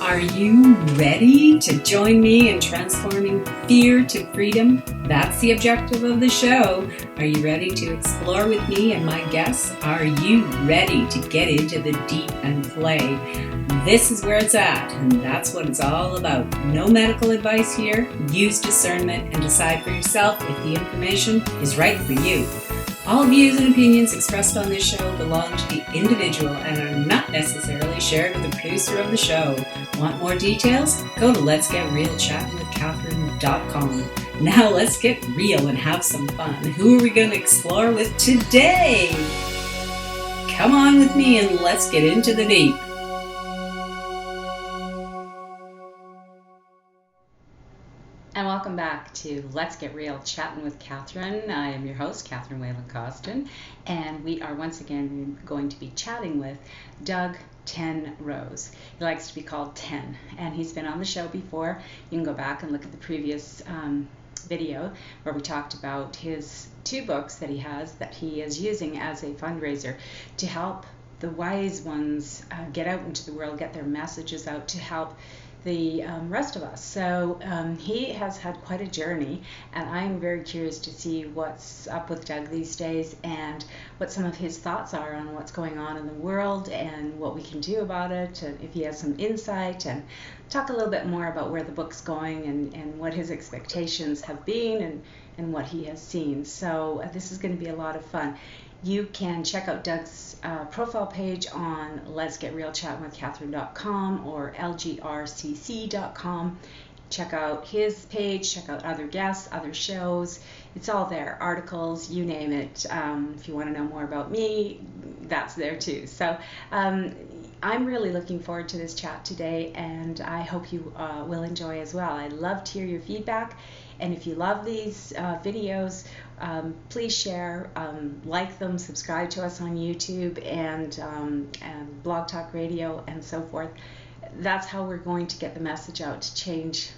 Are you ready to join me in transforming fear to freedom? That's the objective of the show. Are you ready to explore with me and my guests? Are you ready to get into the deep and play? This is where it's at, and that's what it's all about. No medical advice here. Use discernment and decide for yourself if the information is right for you. All views and opinions expressed on this show belong to the individual and are not necessarily shared with the producer of the show. Want more details? Go to letsgetrealchattinwithcatherine.com. Now let's get real and have some fun. Who are we going to explore with today? Come on with me and let's get into the deep. And welcome back to Let's Get Real Chattin with Catherine. I am your host, Catherine Whalen Costin, and we are once again going to be chatting with Doug 10 Rose. He likes to be called 10, and he's been on the show before. You can go back and look at the previous video where we talked about his 2 books that he has that he is using as a fundraiser to help the wise ones get out into the world, get their messages out to help the rest of us. So he has had quite a journey, and I'm very curious to see what's up with Doug these days and what some of his thoughts are on what's going on in the world and what we can do about it, and if he has some insight, and talk a little bit more about where the book's going and what his expectations have been and what he has seen. So this is going to be a lot of fun. You can check out Doug's profile page on letsgetrealchattinwithcatherine.com or lgrcc.com. Check out his page, check out other guests, other shows. It's all there, articles, you name it. If you want to know more about me, that's there too. So I'm really looking forward to this chat today, and I hope you will enjoy as well. I'd love to hear your feedback, and if you love these videos, please share, like them, subscribe to us on YouTube and Blog Talk Radio and so forth. That's how we're going to get the message out to change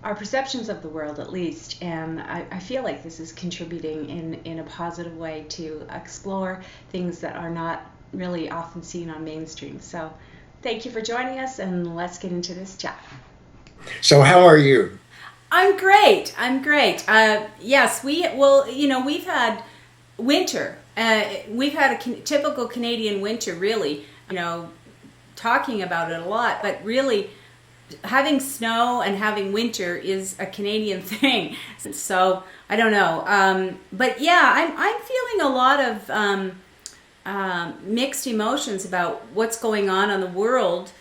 our perceptions of the world, at least. And I feel like this is contributing in a positive way to explore things that are not really often seen on mainstream. So thank you for joining us, and let's get into this chat. So how are you? I'm great. Yes, we've had winter. We've had a typical Canadian winter, really. Talking about it a lot, but really having snow and having winter is a Canadian thing. So I don't know. But yeah, I'm feeling a lot of mixed emotions about what's going on in the world,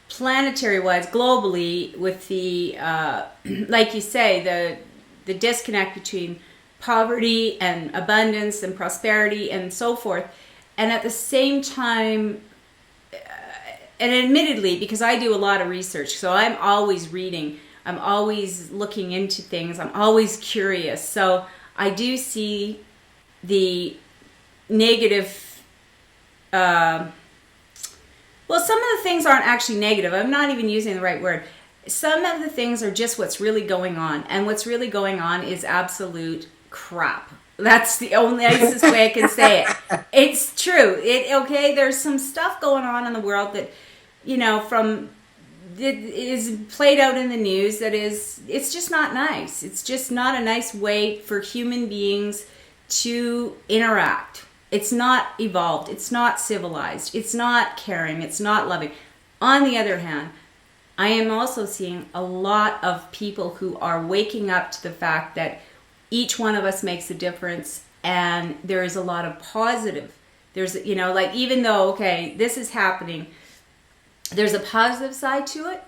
planetary-wise, globally, with the, like you say, the disconnect between poverty and abundance and prosperity and so forth. And at the same time, and admittedly, because I do a lot of research, so I'm always reading, I'm always looking into things, I'm always curious. So I do see the negative, well, some of the things aren't actually negative. I'm not even using the right word. Some of the things are just what's really going on. And what's really going on is absolute crap. That's the only nicest way I can say it. It's true. There's some stuff going on in the world that, it is played out in the news it's just not nice. It's just not a nice way for human beings to interact. It's not evolved. It's not civilized. It's not caring. It's not loving. On the other hand, I am also seeing a lot of people who are waking up to the fact that each one of us makes a difference, and there is a lot of positive. There's, even though, okay, this is happening, there's a positive side to it.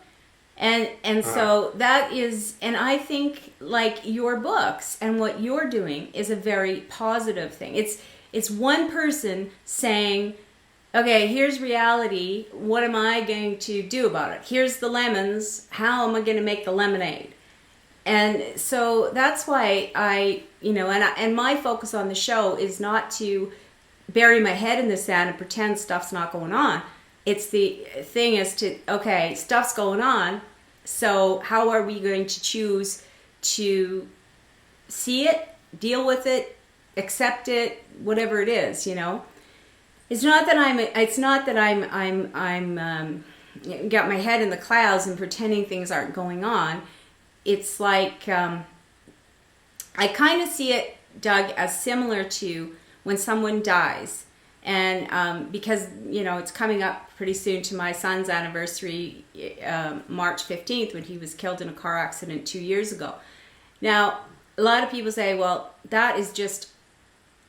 And so that is, and I think like your books and what you're doing is a very positive thing. It's one person saying, okay, here's reality. What am I going to do about it? Here's the lemons. How am I going to make the lemonade? And so that's why and my focus on the show is not to bury my head in the sand and pretend stuff's not going on. It's the thing is to, okay, stuff's going on. So how are we going to choose to see it, deal with it, accept it, whatever it is, It's not that I'm got my head in the clouds and pretending things aren't going on. It's like, I kind of see it, Doug, as similar to when someone dies. And because, it's coming up pretty soon to my son's anniversary, March 15th, when he was killed in a car accident 2 years ago. Now, a lot of people say, well, that is just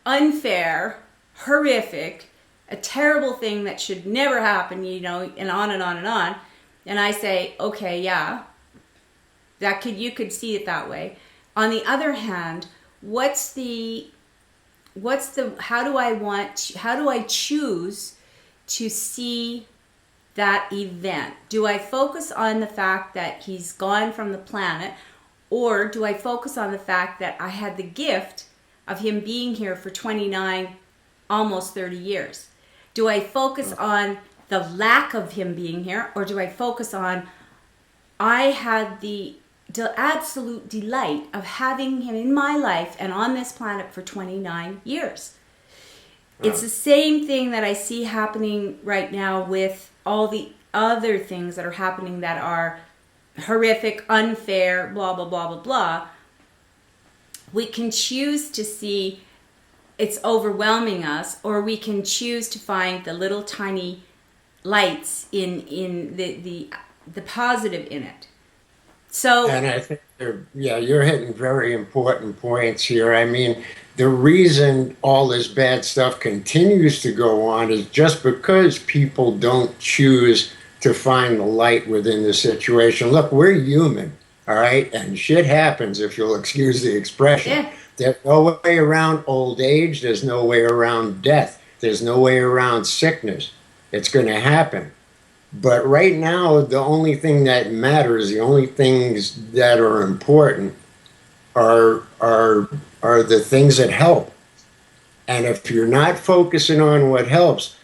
unfair, horrific, a terrible thing that should never happen, and on and on and on. And I say, okay, yeah, you could see it that way. On the other hand, how do I choose to see that event? Do I focus on the fact that he's gone from the planet, or do I focus on the fact that I had the gift of him being here for 29, almost 30 years? Do I focus on the lack of him being here, or do I focus on I had the absolute delight of having him in my life and on this planet for 29 years. It's the same thing that I see happening right now with all the other things that are happening that are horrific, unfair, blah, blah, blah, blah, blah. We can choose to see it's overwhelming us, or we can choose to find the little tiny lights in the positive in it. So, and I think you're hitting very important points here. I mean, the reason all this bad stuff continues to go on is just because people don't choose to find the light within the situation. Look, we're human, all right? And shit happens, if you'll excuse the expression. yeah. There's no way around old age. There's no way around death. There's no way around sickness. It's going to happen. But right now, the only thing that matters, the only things that are important are the things that help. And if you're not focusing on what helps,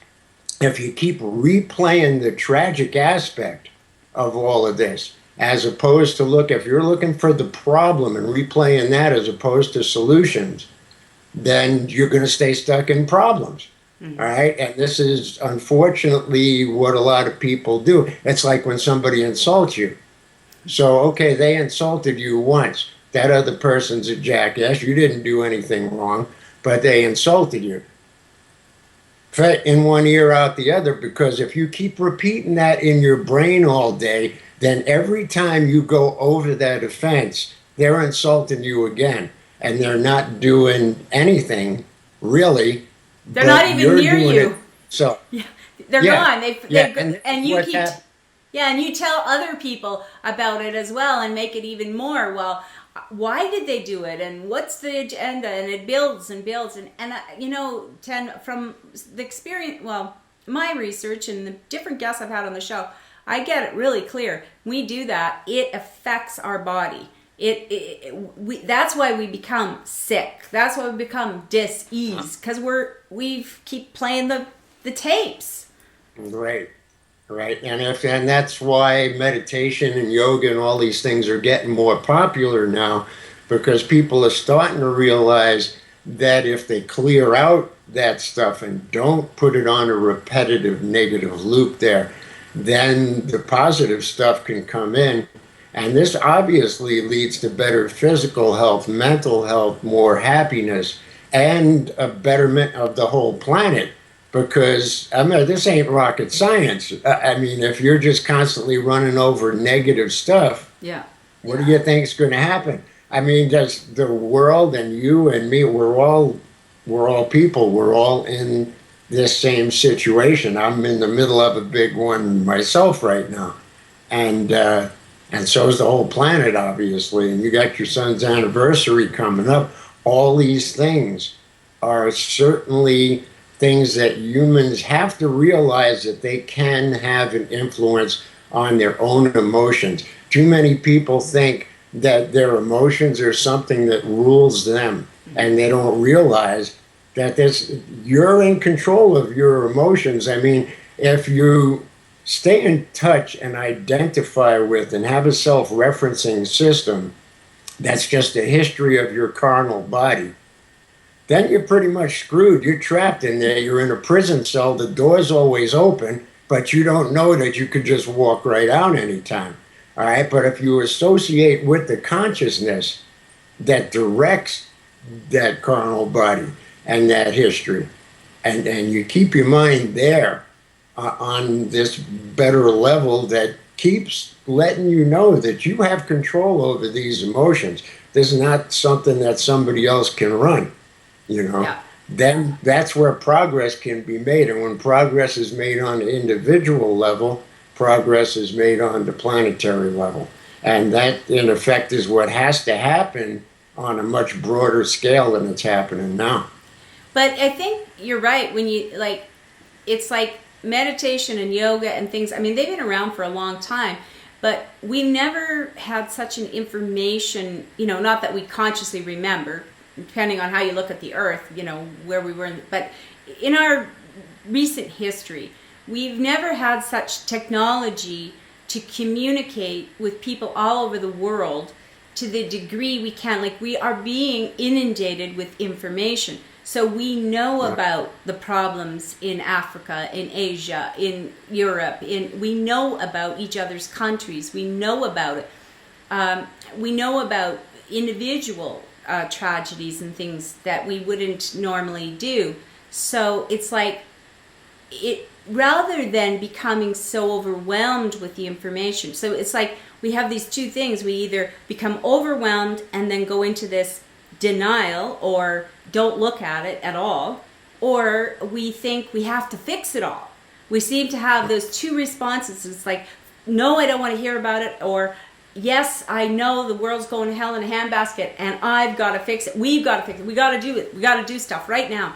if you keep replaying the tragic aspect of all of this, as opposed to if you're looking for the problem and replaying that as opposed to solutions, then you're going to stay stuck in problems. Mm-hmm. All right. And this is unfortunately what a lot of people do. It's like when somebody insults you. So, okay, they insulted you once. That other person's a jackass. You didn't do anything wrong, but they insulted you. In one ear, out the other, because if you keep repeating that in your brain all day, then every time you go over that offense, they're insulting you again. And they're not doing anything, really. They're not even near you. So they're gone. And you keep and you tell other people about it as well and make it even more. Well, why did they do it? And what's the agenda? And it builds and builds. And from the experience, my research and the different guests I've had on the show, I get it really clear. We do that. It affects our body. That's why we become sick. That's why we become dis-ease, because we keep playing the tapes. Right. And that's why meditation and yoga and all these things are getting more popular now, because people are starting to realize that if they clear out that stuff and don't put it on a repetitive negative loop there, then the positive stuff can come in. And this obviously leads to better physical health, mental health, more happiness, and a betterment of the whole planet. Because, this ain't rocket science. If you're just constantly running over negative stuff, what do you think is going to happen? Does the world and you and me, we're all people. We're all in this same situation. I'm in the middle of a big one myself right now. And so is the whole planet, obviously. And you got your son's anniversary coming up. All these things are certainly things that humans have to realize that they can have an influence on their own emotions. Too many people think that their emotions are something that rules them, and they don't realize that you're in control of your emotions. If you stay in touch and identify with and have a self-referencing system that's just a history of your carnal body, then you're pretty much screwed. You're trapped in there. You're in a prison cell. The door's always open. but you don't know that you could just walk right out anytime. All right. But if you associate with the consciousness that directs that carnal body and that history, and you keep your mind there on this better level that keeps letting you know that you have control over these emotions. This is not something that somebody else can run, you know. Yeah. Then that's where progress can be made. And when progress is made on the individual level, progress is made on the planetary level. And that, in effect, is what has to happen on a much broader scale than it's happening now. But I think you're right when you like, it's like meditation and yoga and things. I mean, they've been around for a long time, but we never had such an information, you know, not that we consciously remember, depending on how you look at the earth, you know, where we were, but in our recent history, we've never had such technology to communicate with people all over the world to the degree we can. Like, we are being inundated with information. So we know about the problems in Africa, in Asia, in Europe. We know about each other's countries. We know about it. We know about individual tragedies and things that we wouldn't normally do. So it's like, rather than becoming so overwhelmed with the information. So it's like we have these two things. We either become overwhelmed and then go into this denial or don't look at it at all, or we think we have to fix it all. We seem to have those two responses. It's like, no, I don't want to hear about it, or yes, I know the world's going to hell in a handbasket and I've got to fix it. We've got to fix it. We got to do it. We got to do stuff right now.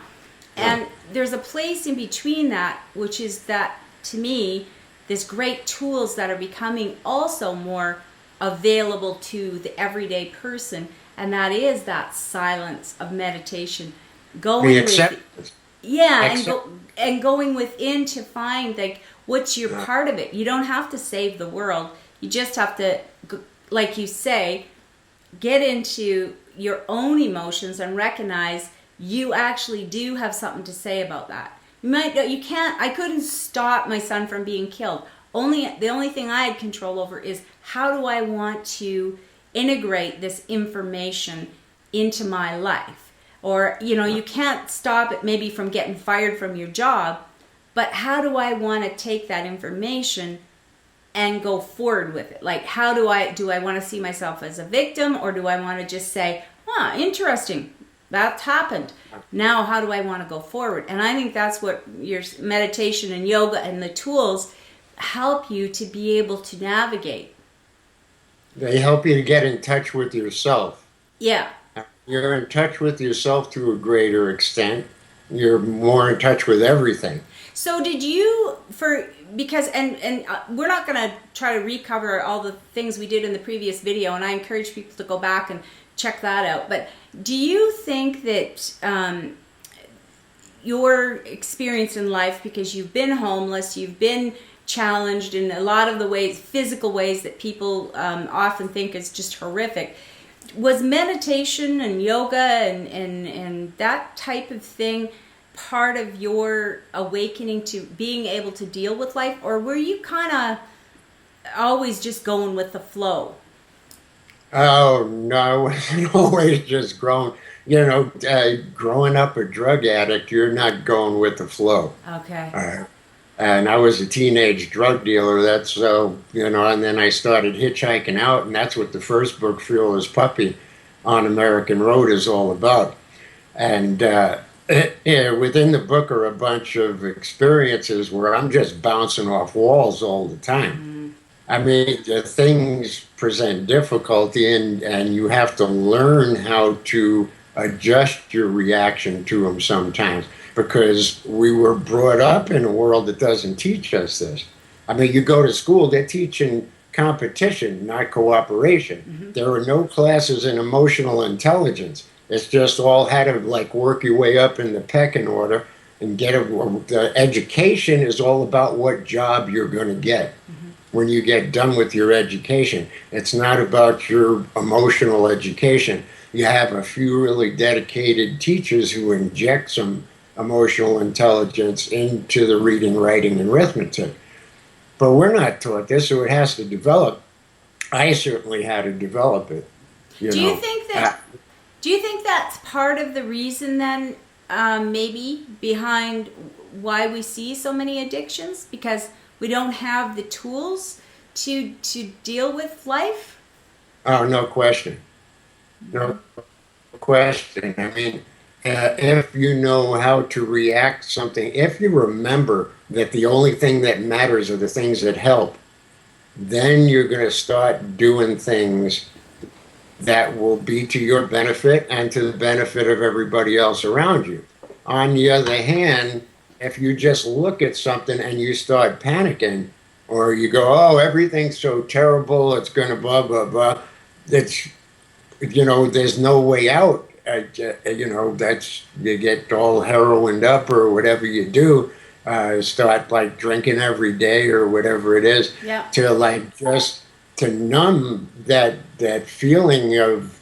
And there's a place in between that, which is that, to me, there's great tools that are becoming also more available to the everyday person, and that is that silence of meditation, going acceptance. And going within to find like what's your part of it. You don't have to save the world. You just have to, like you say, get into your own emotions and recognize you actually do have something to say about that. I couldn't stop my son from being killed. The only thing I had control over is, how do I want to integrate this information into my life? Or, you know, you can't stop it maybe from getting fired from your job, but how do I want to take that information and go forward with it? Like, how do I want to see myself as a victim, or do I want to just say, interesting, that's happened. Now, how do I want to go forward? And I think that's what your meditation and yoga and the tools help you to be able to navigate. They help you to get in touch with yourself. Yeah. You're in touch with yourself to a greater extent. You're more in touch with everything. So did you, because we're not going to try to recover all the things we did in the previous video, and I encourage people to go back and check that out. But do you think that your experience in life, because you've been homeless, you've been challenged in a lot of the ways, physical ways that people often think is just horrific, was meditation and yoga and that type of thing part of your awakening to being able to deal with life, or were you kind of always just going with the flow? Oh, no, I wasn't always just growing. You know, growing up a drug addict, you're not going with the flow. Okay. And I was a teenage drug dealer. That's so, you know, and then I started hitchhiking out, and that's what the first book, Fearless Puppy, on American Road is all about. And within the book are a bunch of experiences where I'm just bouncing off walls all the time. Mm. I mean, the things present difficulty, and you have to learn how to adjust your reaction to them sometimes, because we were brought up in a world that doesn't teach us this. I mean, you go to school, they're teaching competition, not cooperation. Mm-hmm. There are no classes in emotional intelligence. It's just all how to like work your way up in the pecking order and get the education is all about what job you're going to get. Mm-hmm. When you get done with your education. It's not about your emotional education. You have a few really dedicated teachers who inject some emotional intelligence into the reading, writing, and arithmetic. But we're not taught this, so it has to develop. I certainly had to develop it. Do you think that? Do you think that's part of the reason then, maybe behind why we see so many addictions? Because we don't have the tools to deal with life? Oh, no question. No question. I mean, if you know how to react to something, if you remember that the only thing that matters are the things that help, then you're going to start doing things that will be to your benefit and to the benefit of everybody else around you. On the other hand, if you just look at something and you start panicking, or you go, oh, everything's so terrible, it's going to blah, blah, blah, it's, there's no way out. That's, you get all heroined up or whatever you do, start like drinking every day or whatever it is, Yeah. to like just to numb that feeling of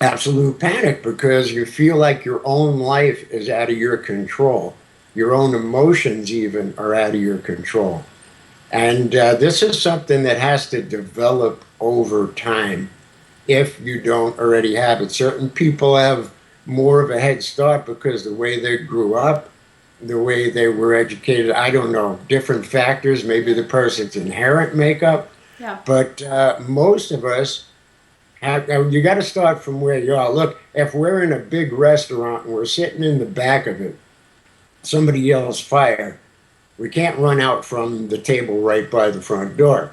absolute panic, because you feel like your own life is out of your control. Your own emotions even are out of your control. And this is something that has to develop over time if you don't already have it. Certain people have more of a head start because the way they grew up, the way they were educated, I don't know, different factors, maybe the person's inherent makeup. Yeah. But most of us have, you got to start from where you are. Look, if we're in a big restaurant and we're sitting in the back of it, somebody yells fire, we can't run out from the table right by the front door.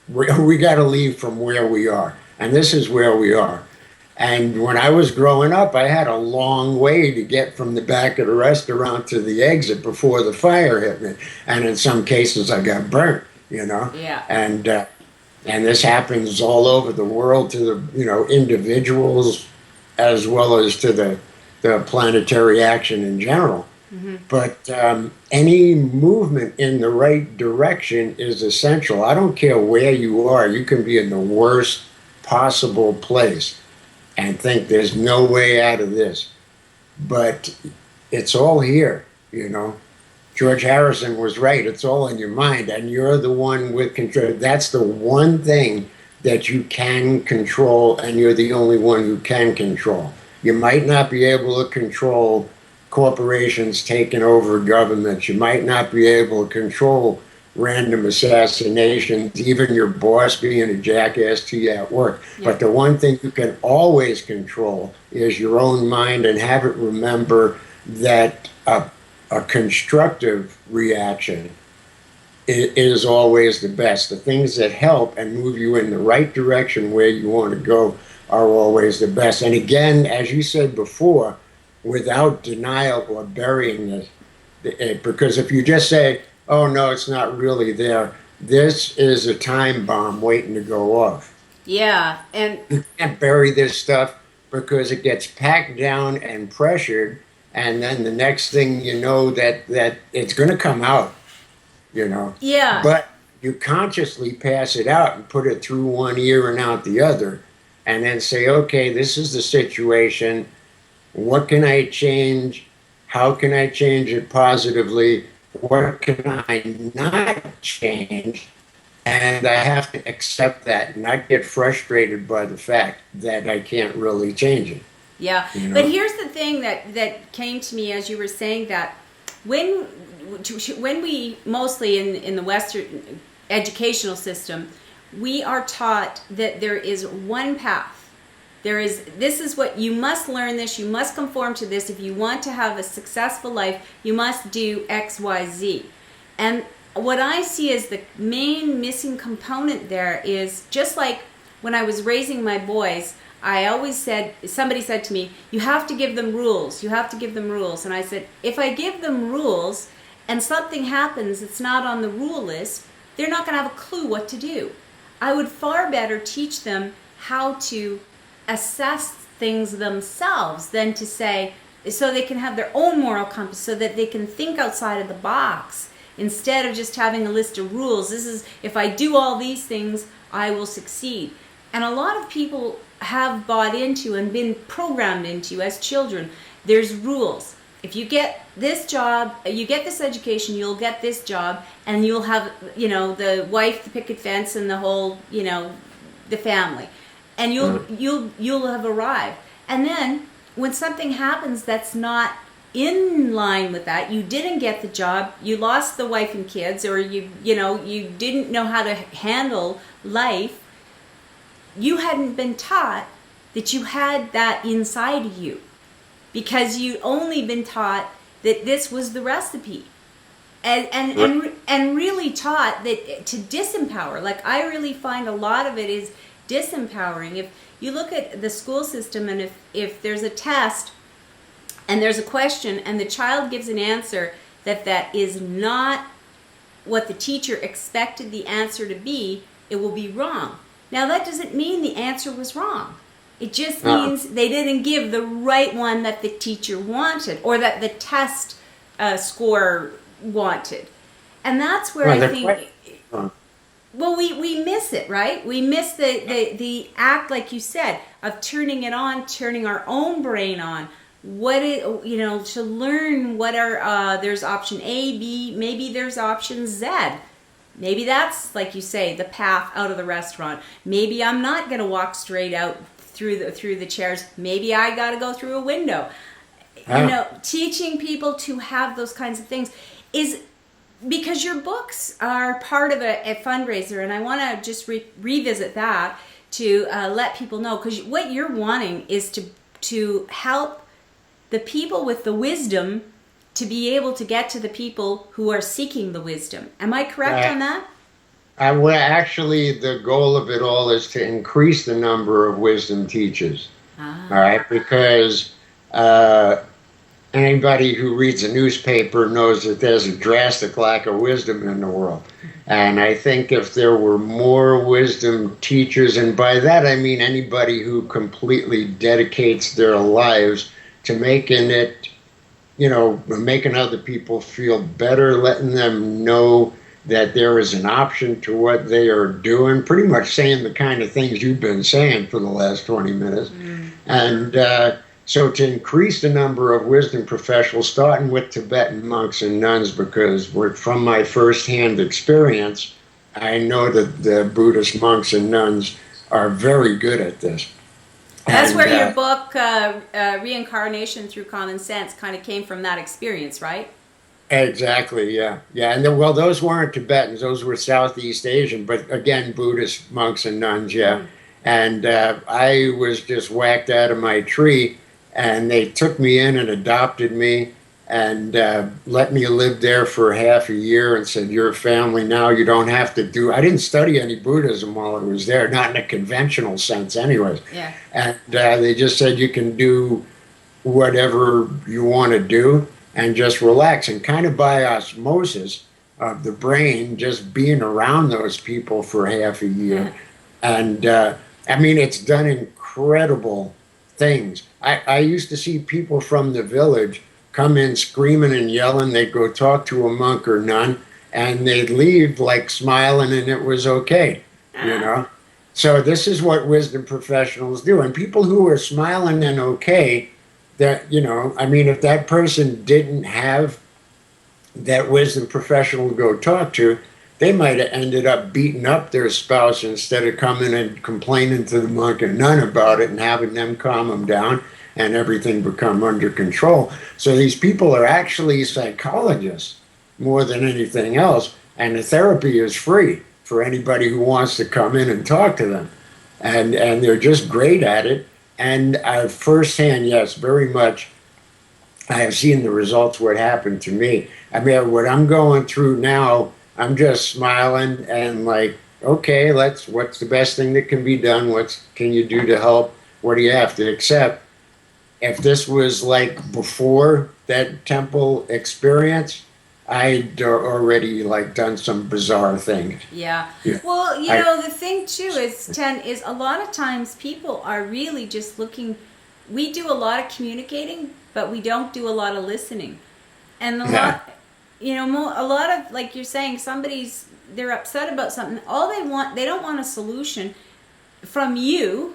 We got to leave from where we are. And this is where we are. And when I was growing up, I had a long way to get from the back of the restaurant to the exit before the fire hit me. And in some cases, I got burnt, Yeah. And this happens all over the world to the, individuals as well as to the planetary action in general. Mm-hmm. But any movement in the right direction is essential. I don't care where you are. You can be in the worst possible place and think there's no way out of this. But it's all here, George Harrison was right. It's all in your mind, and you're the one with control. That's the one thing that you can control, and you're the only one who can control. You might not be able to control corporations taking over governments. You might not be able to control random assassinations, even your boss being a jackass to you at work. Yeah. But the one thing you can always control is your own mind, and have it remember that a constructive reaction is always the best. The things that help and move you in the right direction where you want to go are always the best. And again, as you said before, without denial or burying it, because if you just say, oh no, it's not really there, this is a time bomb waiting to go off. Yeah, and you can't bury this stuff because it gets packed down and pressured, and then the next thing you know that it's going to come out, Yeah. But you consciously pass it out and put it through one ear and out the other, and then say, okay, this is the situation. What can I change? How can I change it positively? What can I not change? And I have to accept that and not get frustrated by the fact that I can't really change it. Yeah, but here's the thing that came to me as you were saying that. When we mostly in the Western educational system, we are taught that there is one path. This is what you must learn, this, you must conform to this. If you want to have a successful life, you must do X, Y, Z. And what I see as the main missing component there is, just like when I was raising my boys, I always said, somebody said to me, you have to give them rules, you have to give them rules. And I said, if I give them rules and something happens that's not on the rule list, they're not going to have a clue what to do. I would far better teach them how to assess things themselves than to say, so they can have their own moral compass, so that they can think outside of the box instead of just having a list of rules. This is, if I do all these things, I will succeed. And a lot of people have bought into and been programmed into as children, there's rules. if you get this job, you get this education, you'll get this job, and you'll have, the wife, the picket fence, and the whole, the family, and you'll have arrived. And then when something happens that's not in line with that, you didn't get the job, you lost the wife and kids, or you didn't know how to handle life, you hadn't been taught that you had that inside of you, because you'd only been taught that this was the recipe, and really taught that to disempower. Like, I really find a lot of it is disempowering. If you look at the school system, and if there's a test and there's a question and the child gives an answer that is not what the teacher expected the answer to be, it will be wrong. Now, that doesn't mean the answer was wrong. It just means they didn't give the right one that the teacher wanted, or that the test score wanted. And that's where I think, well, we miss it, right? We miss the act, like you said, of turning it on, turning our own brain on. What it, to learn what are, there's option A, B, maybe there's option Z. Maybe that's, like you say, the path out of the restaurant. Maybe I'm not going to walk straight out through the chairs. Maybe I got to go through a window. Teaching people to have those kinds of things is because your books are part of a fundraiser, and I want to just revisit that to let people know, because what you're wanting is to help the people with the wisdom to be able to get to the people who are seeking the wisdom. Am I correct on that? Well, actually, the goal of it all is to increase the number of wisdom teachers. All right, because anybody who reads a newspaper knows that there's a drastic lack of wisdom in the world. And I think if there were more wisdom teachers, and by that I mean anybody who completely dedicates their lives to making it, making other people feel better, letting them know that there is an option to what they are doing, pretty much saying the kind of things you've been saying for the last 20 minutes. And so to increase the number of wisdom professionals, starting with Tibetan monks and nuns, because from my firsthand experience, I know that the Buddhist monks and nuns are very good at this. That's where your book, Reincarnation Through Common Sense, kind of came from that experience, right? Exactly, yeah. And those weren't Tibetans, those were Southeast Asian, but again, Buddhist monks and nuns, yeah. And I was just whacked out of my tree, and they took me in and adopted me and let me live there for half a year and said, you're a family now, you don't have to do... I didn't study any Buddhism while I was there, not in a conventional sense anyways. Yeah. And they just said you can do whatever you want to do and just relax. And kind of by osmosis of the brain, just being around those people for half a year. And it's done incredible things. I used to see people from the village come in screaming and yelling. They'd go talk to a monk or nun, and they'd leave like smiling, and it was okay, So this is what wisdom professionals do. And people who are smiling and okay, that, if that person didn't have that wisdom professional to go talk to, they might have ended up beating up their spouse instead of coming and complaining to the monk and nun about it and having them calm them down and everything become under control. So these people are actually psychologists more than anything else, and the therapy is free for anybody who wants to come in and talk to them. And they're just great at it. And firsthand, yes, very much, I have seen the results, what happened to me. What I'm going through now, I'm just smiling and like, okay, what's the best thing that can be done? What can you do to help? What do you have to accept? If this was like before that temple experience, I'd already done some bizarre things. Yeah. Well, the thing too is a lot of times people are really just looking. We do a lot of communicating, but we don't do a lot of listening. And a lot of, like you're saying, they're upset about something. All they don't want a solution from you.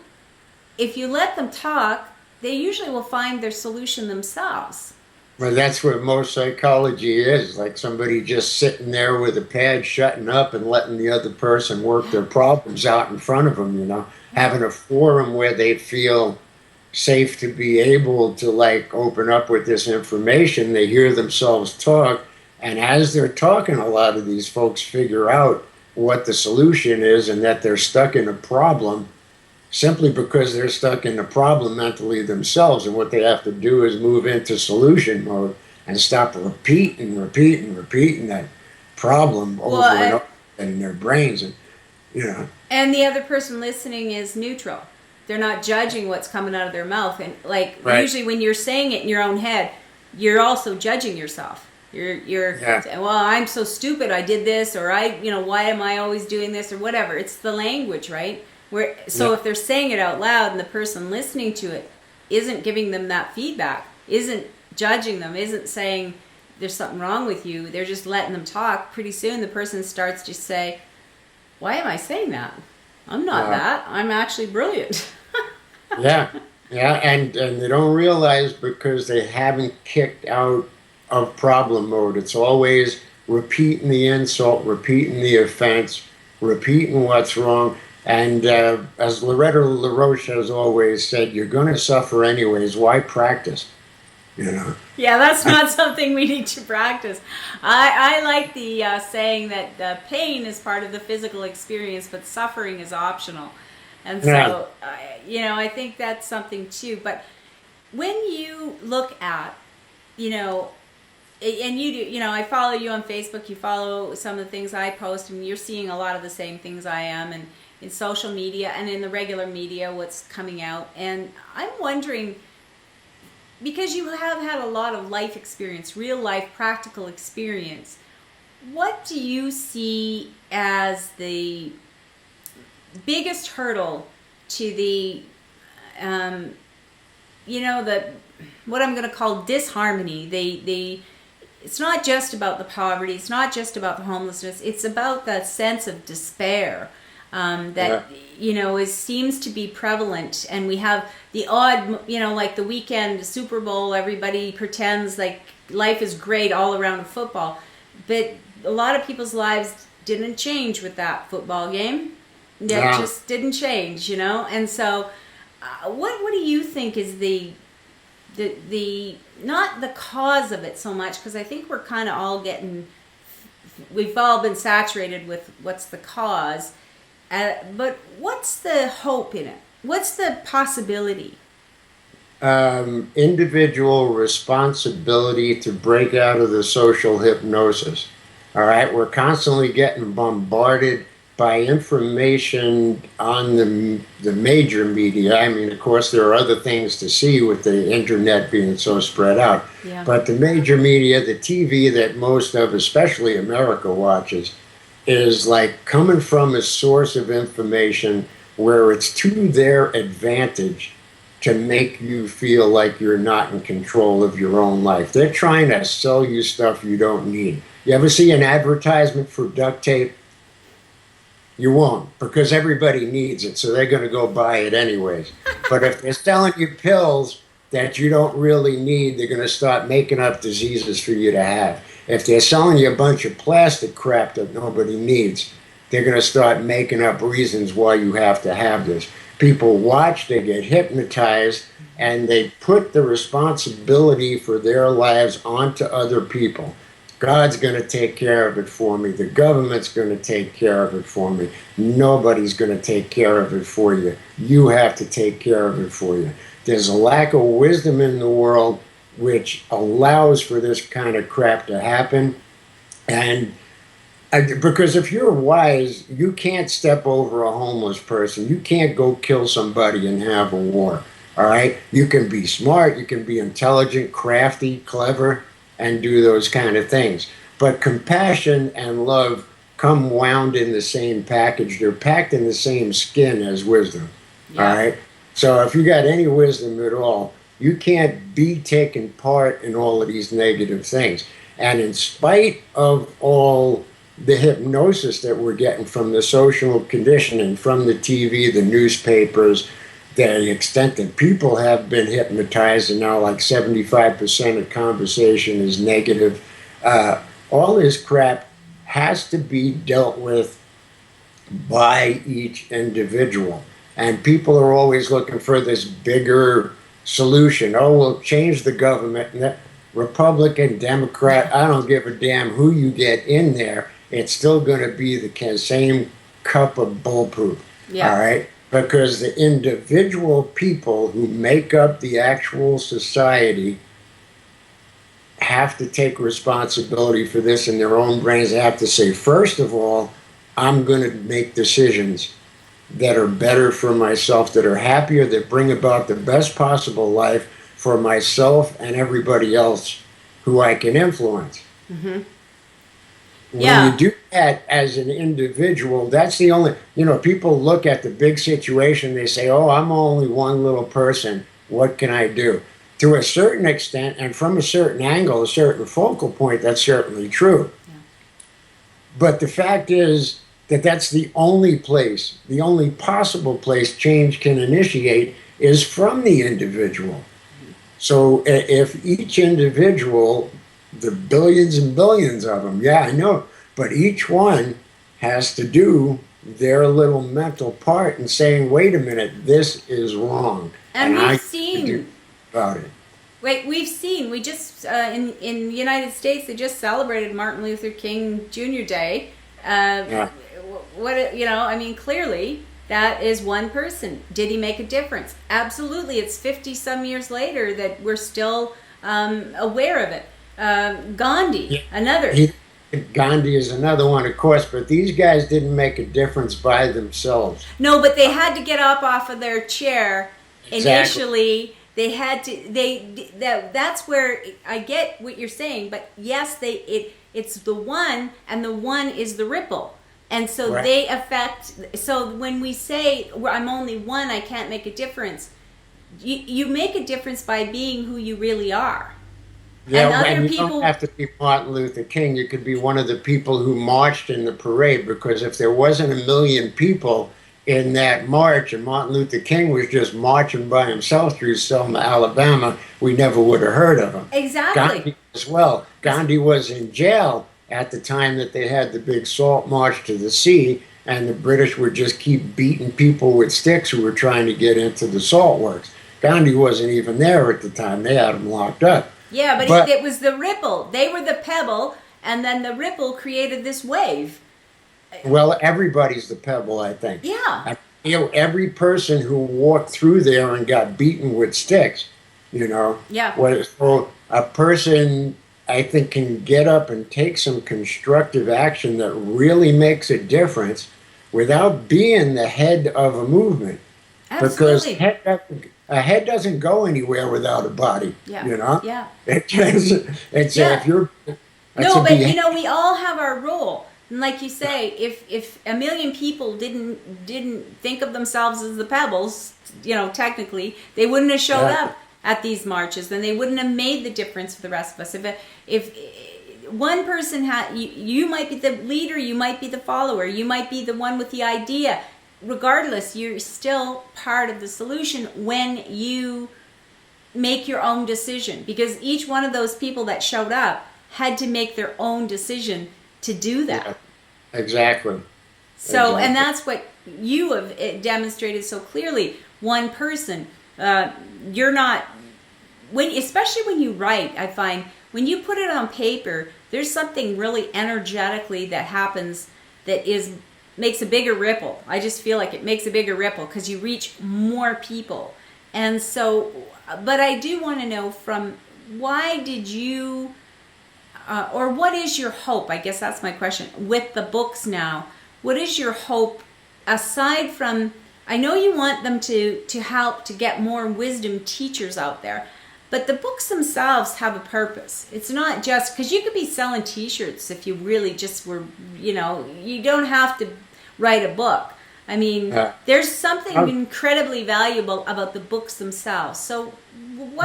If you let them talk, they usually will find their solution themselves. Well, that's what most psychology is, like somebody just sitting there with a pad, shutting up and letting the other person work Yeah, their problems out in front of them, yeah. having a forum where they feel safe to be able to like open up with this information. They hear themselves talk, and as they're talking, a lot of these folks figure out what the solution is and that they're stuck in a problem simply because they're stuck in the problem mentally themselves. And what they have to do is move into solution mode and stop repeating that problem Well, over and over in their brains. And and the other person listening is neutral. They're not judging what's coming out of their mouth. And like right, usually when you're saying it in your own head, you're also judging yourself. You're yeah, saying, well, I'm so stupid. I did this, or why am I always doing this, or whatever. It's the language, right? So yeah, if they're saying it out loud and the person listening to it isn't giving them that feedback, isn't judging them, isn't saying there's something wrong with you, they're just letting them talk. Pretty soon the person starts to say, why am I saying that? I'm not yeah. that. I'm actually brilliant. Yeah, yeah, and they don't realize because they haven't kicked out of problem mode. It's always repeating the insult, repeating the offense, repeating what's wrong. And as Loretta LaRoche has always said, you're going to suffer anyways. Why practice? You know? Yeah, that's not something we need to practice. I like the saying that pain is part of the physical experience, but suffering is optional. And Yeah. so, I think that's something too. But when you look at, you know, and you do, I follow you on Facebook, you follow some of the things I post, and you're seeing a lot of the same things I am, and in social media and in the regular media, what's coming out. And I'm wondering, because you have had a lot of life experience, real life, practical experience, what do you see as the biggest hurdle to the, the what I'm going to call disharmony? It's not just about the poverty. It's not just about the homelessness. It's about that sense of despair that seems to be prevalent. And we have the odd, like the weekend Super Bowl. Everybody pretends like life is great all around a football, but a lot of people's lives didn't change with that football game. That just didn't change, And so, what do you think is the not the cause of it so much, because I think we're kind of all we've all been saturated with what's the cause, but what's the hope in it? What's the possibility? Individual responsibility to break out of the social hypnosis. All right, we're constantly getting bombarded by information on the major media. I mean, of course, there are other things to see with the internet being so spread out. Yeah. But the major media, the TV that most of, especially America, watches, is like coming from a source of information where it's to their advantage to make you feel like you're not in control of your own life. They're trying to sell you stuff you don't need. You ever see an advertisement for duct tape? You won't, because everybody needs it, so they're going to go buy it anyways. But if they're selling you pills that you don't really need, they're going to start making up diseases for you to have. If they're selling you a bunch of plastic crap that nobody needs, they're going to start making up reasons why you have to have this. People watch, they get hypnotized, and they put the responsibility for their lives onto other people. God's going to take care of it for me. The government's going to take care of it for me. Nobody's going to take care of it for you. You have to take care of it for you. There's a lack of wisdom in the world which allows for this kind of crap to happen. And because if you're wise, you can't step over a homeless person. You can't go kill somebody and have a war. All right? You can be smart. You can be intelligent, crafty, clever, and do those kind of things. But compassion and love come wound in the same package. They're packed in the same skin as wisdom. Yeah. All right? So if you got any wisdom at all, you can't be taking part in all of these negative things. And in spite of all the hypnosis that we're getting from the social conditioning, from the TV, the newspapers, the extent that people have been hypnotized, and now like 75% of conversation is negative. All this crap has to be dealt with by each individual. And people are always looking for this bigger solution. Oh, we'll change the government. Republican, Democrat, I don't give a damn who you get in there. It's still going to be the same cup of bullpoop. Yeah. All right? Because the individual people who make up the actual society have to take responsibility for this in their own brains. They have to say, first of all, I'm going to make decisions that are better for myself, that are happier, that bring about the best possible life for myself and everybody else who I can influence. Mm-hmm. When you do that as an individual, that's the only, people look at the big situation, they say, oh, I'm only one little person. What can I do? To a certain extent, and from a certain angle, a certain focal point, that's certainly true. Yeah. But the fact is that that's the only place, the only possible place change can initiate is from the individual. So if each individual, the billions and billions of them, yeah, I know, but each one has to do their little mental part in saying, wait a minute, this is wrong. And we've seen about it. Wait, we just, in the United States, they just celebrated Martin Luther King Jr. Day. Yeah. Clearly, that is one person. Did he make a difference? Absolutely. It's 50 some years later that we're still aware of it. Gandhi, another. Gandhi is another one, of course, but these guys didn't make a difference by themselves. No, but they had to get up off of their chair. Exactly. Initially, they had to. That's where I get what you're saying. But yes, it's the one, and the one is the ripple. And so right. They affect, so when we say, I'm only one, I can't make a difference, you make a difference by being who you really are. Yeah, and you don't have to be Martin Luther King. You could be one of the people who marched in the parade, because if there wasn't 1 million people in that march and Martin Luther King was just marching by himself through Selma, Alabama, we never would have heard of him. Exactly. Gandhi as well. Gandhi was in jail at the time that they had the big salt march to the sea, and the British would just keep beating people with sticks who were trying to get into the salt works. Gandhi wasn't even there at the time. They had him locked up. Yeah, but it was the ripple. They were the pebble, and then the ripple created this wave. Well, everybody's the pebble, I think. Yeah. Every person who walked through there and got beaten with sticks, Yeah. So a person, I think, can get up and take some constructive action that really makes a difference without being the head of a movement. Absolutely. Because a head doesn't go anywhere without a body. Yeah. Yeah. If you're... No, but we all have our role. And like you say, if 1 million people didn't think of themselves as the pebbles, technically, they wouldn't have showed up at these marches, then they wouldn't have made the difference for the rest of us. If one person you might be the leader, you might be the follower, you might be the one with the idea. Regardless, you're still part of the solution when you make your own decision, because each one of those people that showed up had to make their own decision to do that. Yeah, exactly. So, and that's what you have demonstrated so clearly. One person, you're not, especially when you write, I find when you put it on paper, there's something really energetically that happens that makes a bigger ripple. I just feel like it makes a bigger ripple because you reach more people. And so, but I do want to know why did you, or what is your hope? I guess that's my question. With the books now, what is your hope aside from, I know you want them to help to get more wisdom teachers out there, but the books themselves have a purpose. It's not just, because you could be selling t-shirts if you really just were, you don't have to write a book. I mean, there's something incredibly valuable about the books themselves. So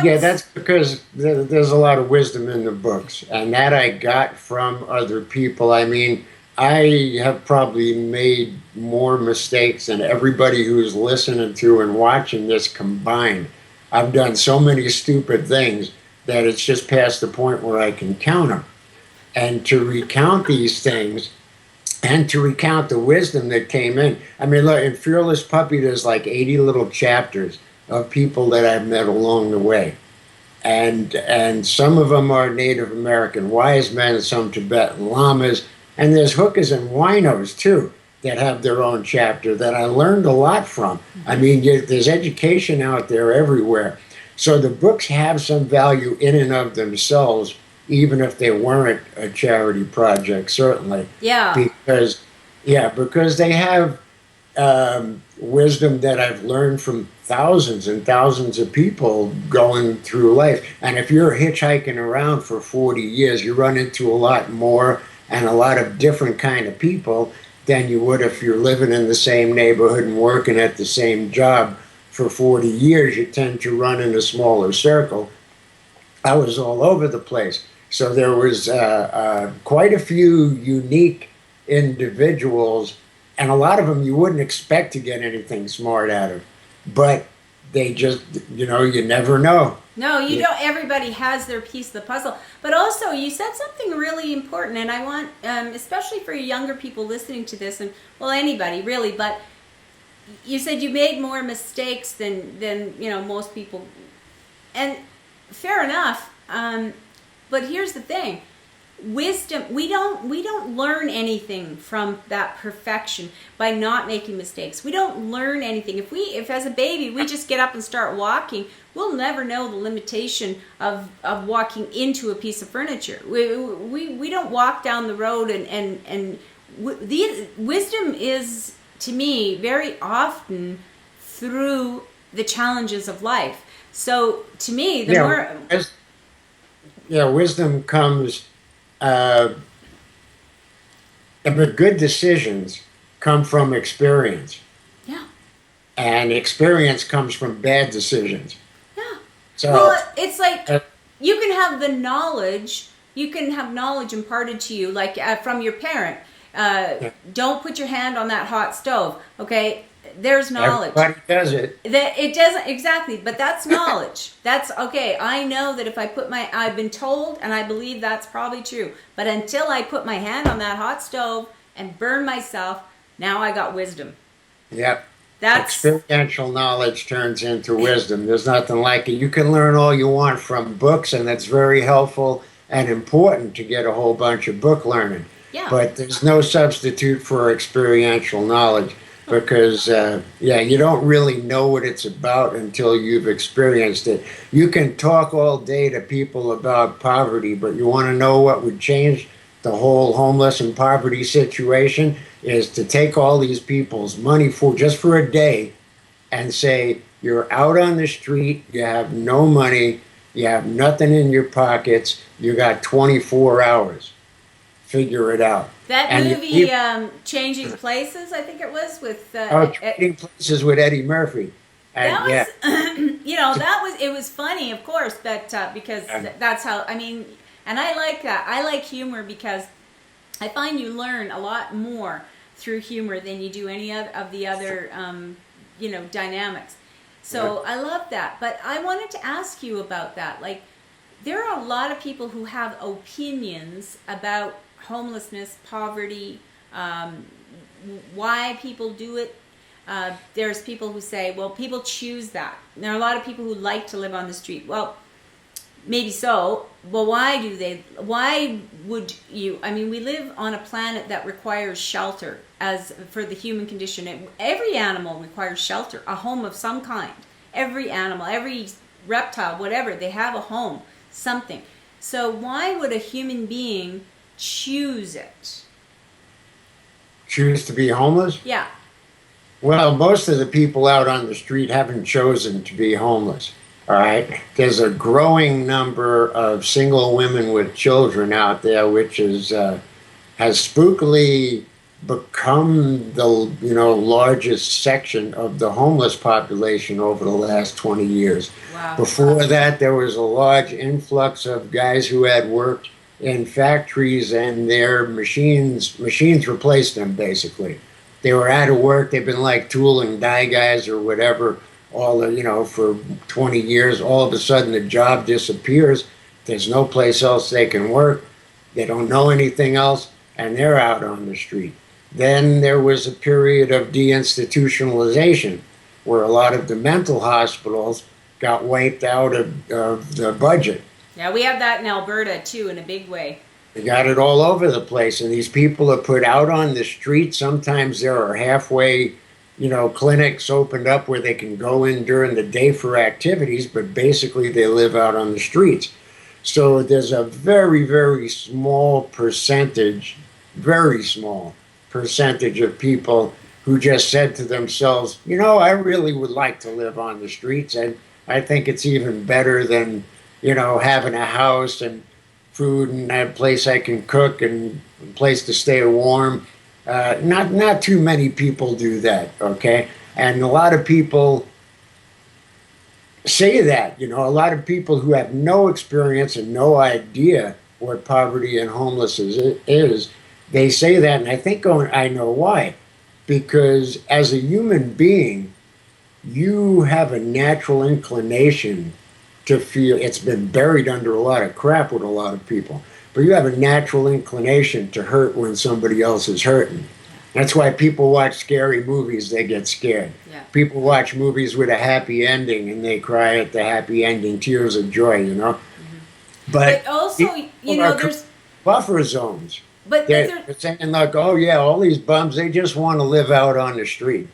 that's because there's a lot of wisdom in the books, and that I got from other people. I mean, I have probably made more mistakes than everybody who's listening to and watching this combined. I've done so many stupid things that it's just past the point where I can count them. And to recount these things and to recount the wisdom that came in. I mean, look, in Fearless Puppy, there's like 80 little chapters of people that I've met along the way. And some of them are Native American wise men, some Tibetan lamas, and there's hookers and winos too that have their own chapter that I learned a lot from. I mean, there's education out there everywhere. So the books have some value in and of themselves, even if they weren't a charity project, certainly. Yeah. Because they have wisdom that I've learned from thousands and thousands of people going through life. And if you're hitchhiking around for 40 years, you run into a lot more and a lot of different kind of people than you would if you're living in the same neighborhood and working at the same job for 40 years. You tend to run in a smaller circle. I was all over the place. So there was quite a few unique individuals, and a lot of them you wouldn't expect to get anything smart out of. But they just, you never know. No, you don't. Everybody has their piece of the puzzle. But also, you said something really important, and I want, especially for younger people listening to this, and well, anybody really, but you said you made more mistakes than most people, and fair enough. But here's the thing. Wisdom, we don't learn anything from that perfection by not making mistakes. We don't learn anything. If as a baby we just get up and start walking, we'll never know the limitation of walking into a piece of furniture. We don't walk down the road and wisdom is, to me, very often through the challenges of life. So to me, wisdom comes. But good decisions come from experience. Yeah. And experience comes from bad decisions. Yeah. So well, it's like you can have the knowledge. You can have knowledge imparted to you, like from your parent. Don't put your hand on that hot stove. Okay. There's knowledge. Everybody does it. It doesn't exactly, but that's knowledge. That's okay. I know that if I've been told, and I believe that's probably true. But until I put my hand on that hot stove and burn myself, now I got wisdom. Yep. That's experiential knowledge turns into wisdom. There's nothing like it. You can learn all you want from books, and that's very helpful and important to get a whole bunch of book learning. Yeah. But there's no substitute for experiential knowledge. Because, you don't really know what it's about until you've experienced it. You can talk all day to people about poverty, but you want to know what would change the whole homeless and poverty situation is to take all these people's money just for a day and say, you're out on the street, you have no money, you have nothing in your pockets, you got 24 hours. Figure it out. That movie, Changing Places, I think it was with. Changing Places with Eddie Murphy. And, that was, it was funny, of course, but because that's how, and I like that. I like humor because I find you learn a lot more through humor than you do any of the other, dynamics. So I love that. But I wanted to ask you about that. Like, there are a lot of people who have opinions about homelessness, poverty, why people do it. There's people who say, well, people choose that. There are a lot of people who like to live on the street. Well, maybe so. Well, why do they? Why would you? We live on a planet that requires shelter as for the human condition. Every animal requires shelter, a home of some kind. Every animal, every reptile, whatever, they have a home, something. So why would a human being choose it? Choose to be homeless? Yeah. Well, most of the people out on the street haven't chosen to be homeless. All right. There's a growing number of single women with children out there, which is has spookily become the largest section of the homeless population over the last 20 years. Wow. Before that, there was a large influx of guys who had worked in factories, and their machines replaced them basically. They were out of work. They've been like tool and die guys or whatever, all the, for 20 years. All of a sudden, the job disappears. There's no place else they can work. They don't know anything else, and they're out on the street. Then there was a period of deinstitutionalization where a lot of the mental hospitals got wiped out of the budget. Yeah, we have that in Alberta too, in a big way. They got it all over the place, and these people are put out on the street. Sometimes there are halfway, clinics opened up where they can go in during the day for activities, but basically they live out on the streets. So there's a very, very small percentage of people who just said to themselves, I really would like to live on the streets, and I think it's even better than, having a house and food and a place I can cook and a place to stay warm. Not too many people do that, okay? And a lot of people say that, a lot of people who have no experience and no idea what poverty and homelessness is, they say that, and I think I know why. Because as a human being, you have a natural inclination to feel. It's been buried under a lot of crap with a lot of people, but you have a natural inclination to hurt when somebody else is hurting. That's why people watch scary movies, they get scared. Yeah. People watch movies with a happy ending and they cry at the happy ending, tears of joy, Mm-hmm. But also, there's buffer zones. But they're saying like, oh yeah, all these bums, they just want to live out on the street.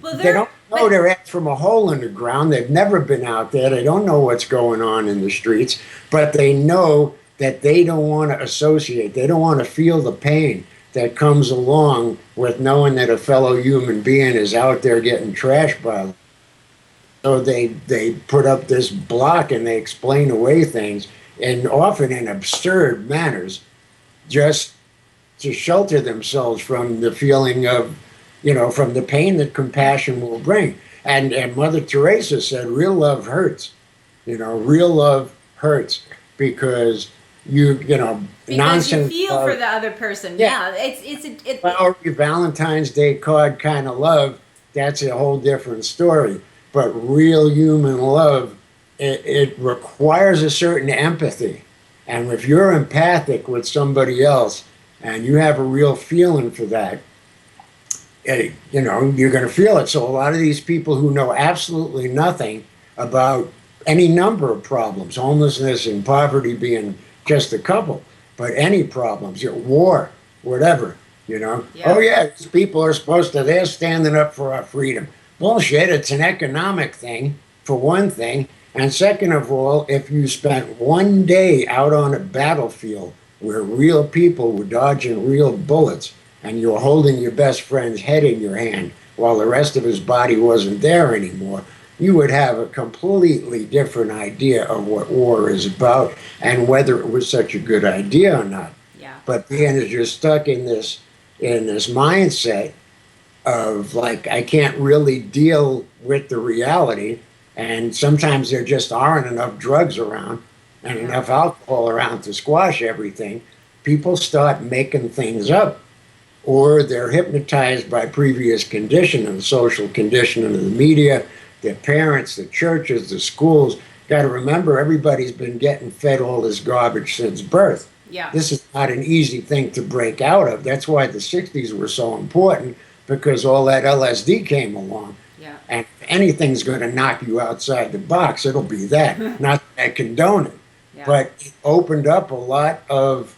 Well, they don't know they're at from a hole in the ground. They've never been out there. They don't know what's going on in the streets, but they know that they don't want to associate. They don't want to feel the pain that comes along with knowing that a fellow human being is out there getting trashed by. So they put up this block and they explain away things, and often in absurd manners, just to shelter themselves from the feeling of, from the pain that compassion will bring. And Mother Teresa said, real love hurts. Real love hurts because because nonsense. You feel for the other person. Yeah, it's flowery Valentine's Day card kind of love. That's a whole different story. But real human love, it requires a certain empathy. And if you're empathic with somebody else and you have a real feeling for that, you're going to feel it. So a lot of these people who know absolutely nothing about any number of problems, homelessness and poverty being just a couple, but any problems, war, whatever, Yeah. Oh yeah, these people are they're standing up for our freedom. Bullshit, it's an economic thing, for one thing. And second of all, if you spent one day out on a battlefield where real people were dodging real bullets and you were holding your best friend's head in your hand while the rest of his body wasn't there anymore, you would have a completely different idea of what war is about and whether it was such a good idea or not. Yeah. But being as you're stuck in this mindset of like, I can't really deal with the reality, and sometimes there just aren't enough drugs around and enough alcohol around to squash everything, people start making things up. Or they're hypnotized by previous conditioning, social conditioning of the media, their parents, the churches, the schools. Got to remember, everybody's been getting fed all this garbage since birth. Yeah. This is not an easy thing to break out of. That's why the 60s were so important, because all that LSD came along. Yeah. And if anything's going to knock you outside the box, it'll be that. Not that I condone it. Yeah. But it opened up a lot of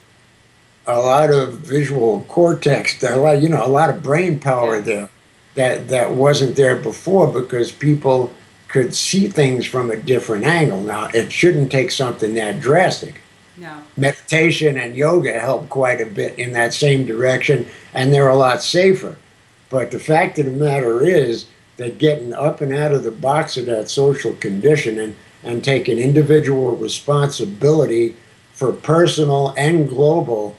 visual cortex, a lot of brain power there that wasn't there before, because people could see things from a different angle. Now, it shouldn't take something that drastic. No. Meditation and yoga help quite a bit in that same direction, and they're a lot safer. But the fact of the matter is that getting up and out of the box of that social conditioning and taking individual responsibility for personal and global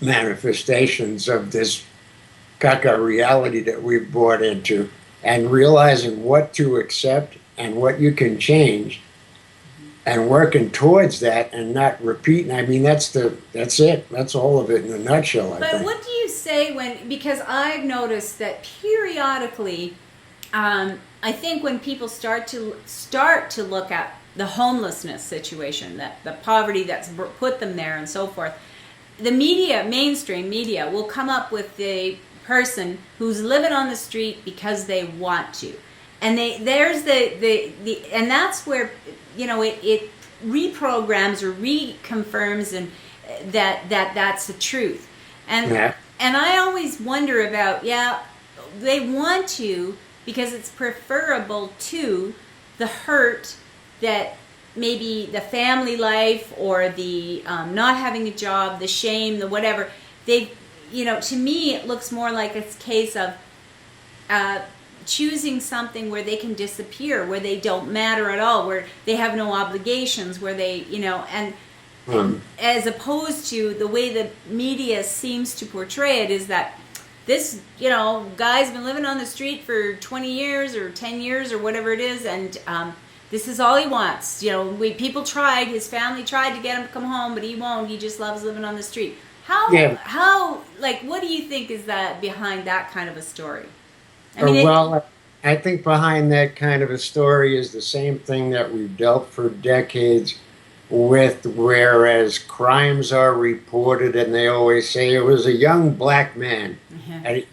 manifestations of this caca reality that we've bought into, and realizing what to accept and what you can change, and working towards that and not repeating. I mean, that's it. That's all of it in a nutshell, I But think. what do you say when, because I've noticed that periodically, I think when people start to look at the homelessness situation, that the poverty that's put them there and so forth, the media, mainstream media, will come up with the person who's living on the street because they want to, and there's the and that's where, you know, it reprograms or reconfirms and that's the truth. And Yeah. and I always wonder about, yeah, they want to because it's preferable to the hurt that maybe the family life or the not having a job, the shame, the whatever. They, you know, to me it looks more like a case of choosing something where they can disappear, where they don't matter at all, where they have no obligations, where they, you know, and as opposed to the way the media seems to portray it is that this, you know, guy's been living on the street for 20 years or 10 years or whatever it is, and this is all he wants. You know, people tried, his family tried to get him to come home, but he won't. He just loves living on the street. How, like, what do you think is that behind that kind of a story? I mean, Well, I think behind that kind of a story is the same thing that we've dealt for decades with, whereas crimes are reported and they always say it was a young black man. And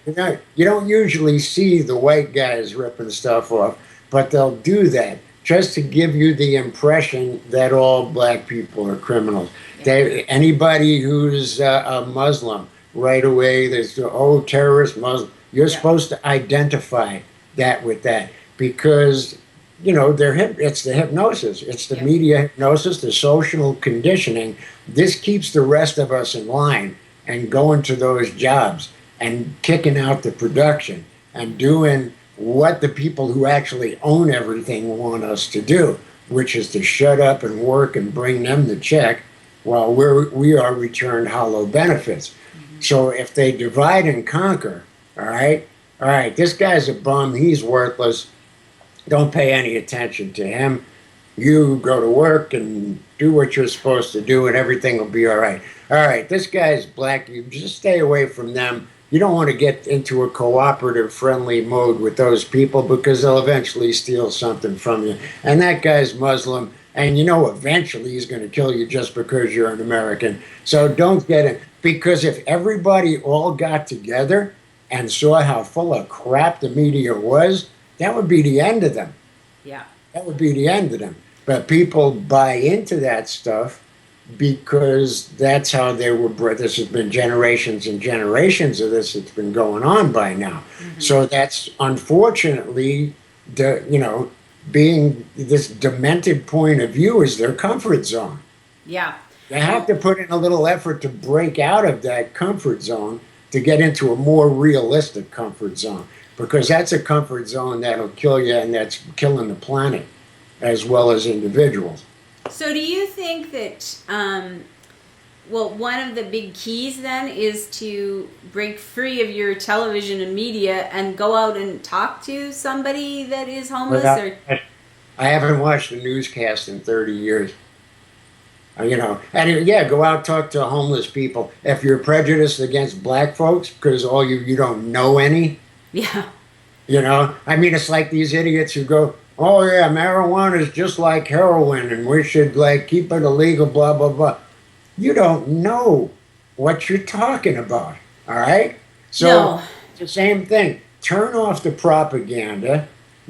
you don't usually see the white guys ripping stuff off, but they'll do that just to give you the impression that all black people are criminals. Anybody who's a Muslim, right away, there's, oh, terrorist Muslim. You're supposed to identify that with that because, you know, it's the hypnosis. It's the media hypnosis, the social conditioning. This keeps the rest of us in line and going to those jobs and kicking out the production and doing what the people who actually own everything want us to do, which is to shut up and work and bring them the check while we are returned hollow benefits. So if they divide and conquer, all right, this guy's a bum, he's worthless, don't pay any attention to him. You go to work and do what you're supposed to do and everything will be all right. All right, this guy's black, you just stay away from them. You don't want to get into a cooperative, friendly mode with those people because they'll eventually steal something from you. And that guy's Muslim, and you know eventually he's going to kill you just because you're an American. So don't get it. Because if everybody all got together and saw how full of crap the media was, that would be the end of them. yeah. That would be the end of them. But people buy into that stuff because that's how they were bred. This has been generations and generations of this. It's been going on by now. So that's unfortunately, being this demented point of view is their comfort zone. Yeah. They have to put in a little effort to break out of that comfort zone to get into a more realistic comfort zone, because that's a comfort zone that'll kill you, and that's killing the planet as well as individuals. So do you think that, one of the big keys then is to break free of your television and media and go out and talk to somebody that is homeless? I haven't watched a newscast in 30 years. Go out, talk to homeless people. If you're prejudiced against black folks because you don't know any, Yeah. It's like these idiots who go, oh yeah, marijuana is just like heroin and we should keep it illegal, blah, blah, blah. You don't know what you're talking about, all right? So No. it's the same thing. Turn off the propaganda,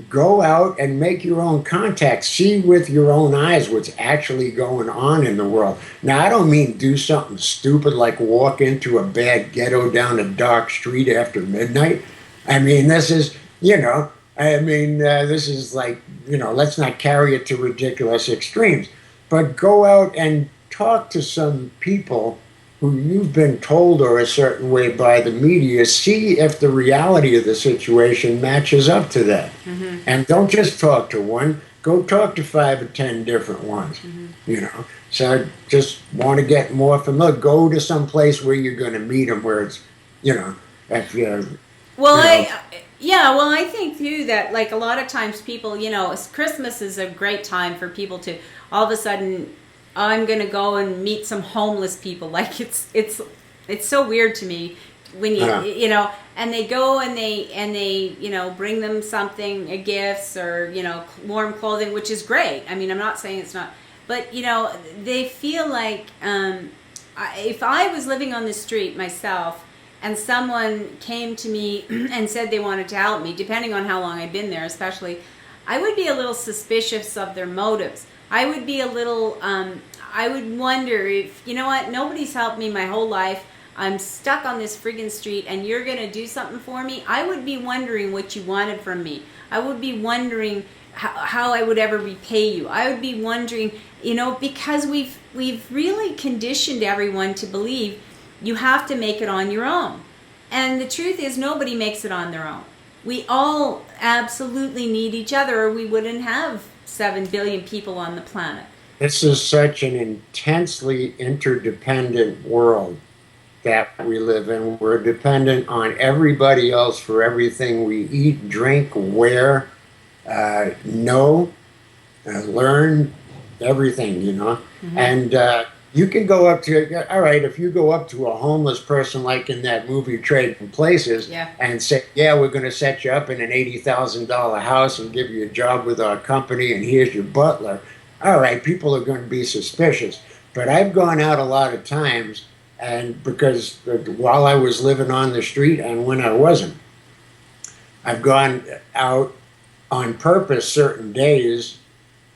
go out and make your own contacts. See with your own eyes what's actually going on in the world. Now, I don't mean do something stupid like walk into a bad ghetto down a dark street after midnight. I mean, this is, this is let's not carry it to ridiculous extremes. But go out and talk to some people who you've been told are a certain way by the media. See if the reality of the situation matches up to that. And don't just talk to one. Go talk to 5 or 10 different ones. So I just want to get more familiar. Go to some place where you're going to meet them, where it's, if you're... Well, Yeah, well, I think too that like a lot of times people, Christmas is a great time for people to all of a sudden, I'm gonna go and meet some homeless people. Like it's so weird to me when Yeah. and they go and they bring them something, gifts or warm clothing, which is great. I mean, I'm not saying it's not, but they feel like if I was living on the street myself and someone came to me and said they wanted to help me, depending on how long I'd been there, especially, I would be a little suspicious of their motives. I would be a little, I would wonder if, you know what, nobody's helped me my whole life. I'm stuck on this friggin' street and you're going to do something for me. I would be wondering what you wanted from me. I would be wondering how I would ever repay you. I would be wondering, because we've really conditioned everyone to believe you have to make it on your own. And the truth is nobody makes it on their own. We all absolutely need each other or we wouldn't have 7 billion people on the planet. This is such an intensely interdependent world that we live in. We're dependent on everybody else for everything we eat, drink, wear, know, learn, everything. Mm-hmm. And you can go up to, all right, if you go up to a homeless person like in that movie Trading Places Yeah. and say, yeah, we're going to set you up in an $80,000 house and give you a job with our company and here's your butler. All right, people are going to be suspicious. But I've gone out a lot of times and because while I was living on the street and when I wasn't, I've gone out on purpose certain days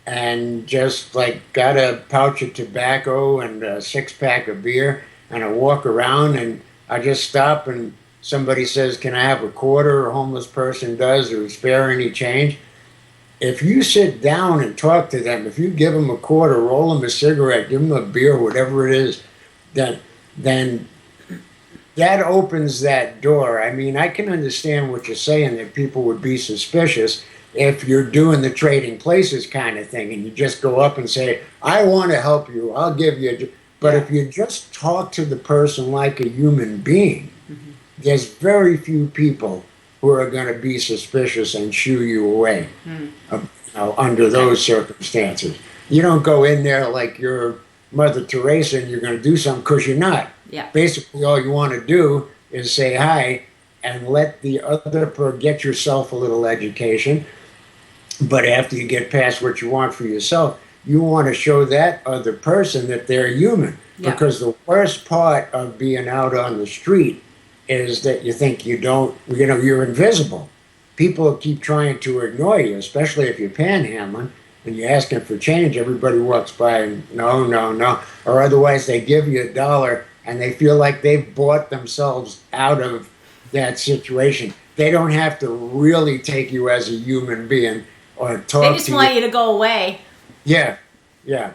and just like got a pouch of tobacco and a 6-pack of beer and I walk around and I just stop and somebody says, can I have a quarter? A homeless person does, or spare any change. If you sit down and talk to them, if you give them a quarter, roll them a cigarette, give them a beer, whatever it is, then that opens that door. I mean, I can understand what you're saying, that people would be suspicious if you're doing the Trading Places kind of thing and you just go up and say, I want to help you, I'll give you. But if you just talk to the person like a human being, mm-hmm. there's very few people who are going to be suspicious and shoo you away under those circumstances. You don't go in there like you're Mother Teresa and you're going to do something because you're not. Yeah. Basically, all you want to do is say hi and let the other person get yourself a little education. But after you get past what you want for yourself, you want to show that other person that they're human. Yeah. Because the worst part of being out on the street is that you think you're invisible. People keep trying to ignore you, especially if you're panhandling and you're asking for change. Everybody walks by and no. Or otherwise they give you $1 and they feel like they've bought themselves out of that situation. They don't have to really take you as a human being or talk to you. They just want you to go away. Yeah. Yeah.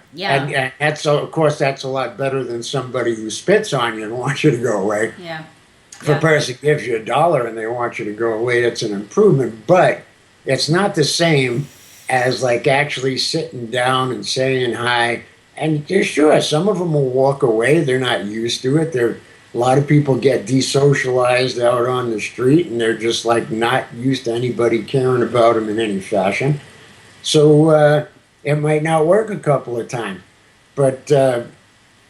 And of course, that's a lot better than somebody who spits on you and wants you to go away. Yeah. If a person gives you $1 and they want you to go away, it's an improvement. But it's not the same as like actually sitting down and saying hi. And sure, some of them will walk away. They're not used to it. A lot of people get desocialized out on the street and they're just like not used to anybody caring about them in any fashion. So it might not work a couple of times. But,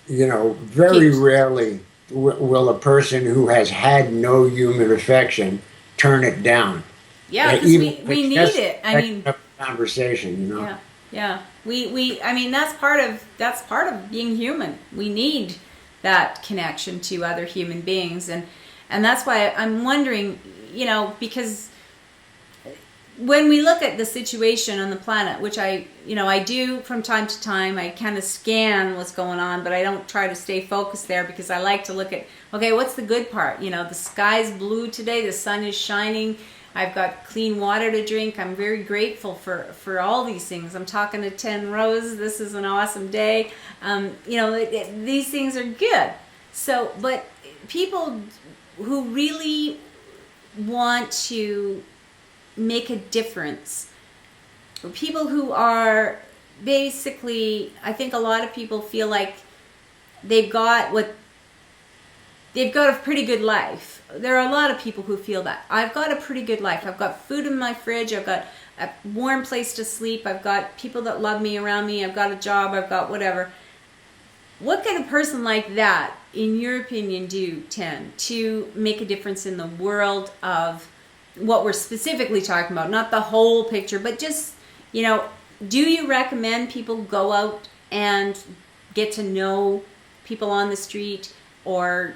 very rarely will a person who has had no human affection turn it down. Yeah, because we need it. I mean, conversation, Yeah. I mean, that's part of being human. We need that connection to other human beings, and that's why I'm wondering, because when we look at the situation on the planet, which I do from time to time, I kind of scan what's going on, but I don't try to stay focused there because I like to look at, okay, what's the good part? The sky's blue today, the sun is shining, I've got clean water to drink. I'm very grateful for all these things. I'm talking to 10 Rose. This is an awesome day. These things are good. So, but people who really want to make a difference, people who are basically, I think a lot of people feel like they've got what they've got a pretty good life. There are a lot of people who feel that. I've got a pretty good life. I've got food in my fridge. I've got a warm place to sleep. I've got people that love me around me. I've got a job. I've got whatever. What can a person like that, in your opinion, do, Tim, to make a difference in the world of what we're specifically talking about? Not the whole picture, but just, do you recommend people go out and get to know people on the street, or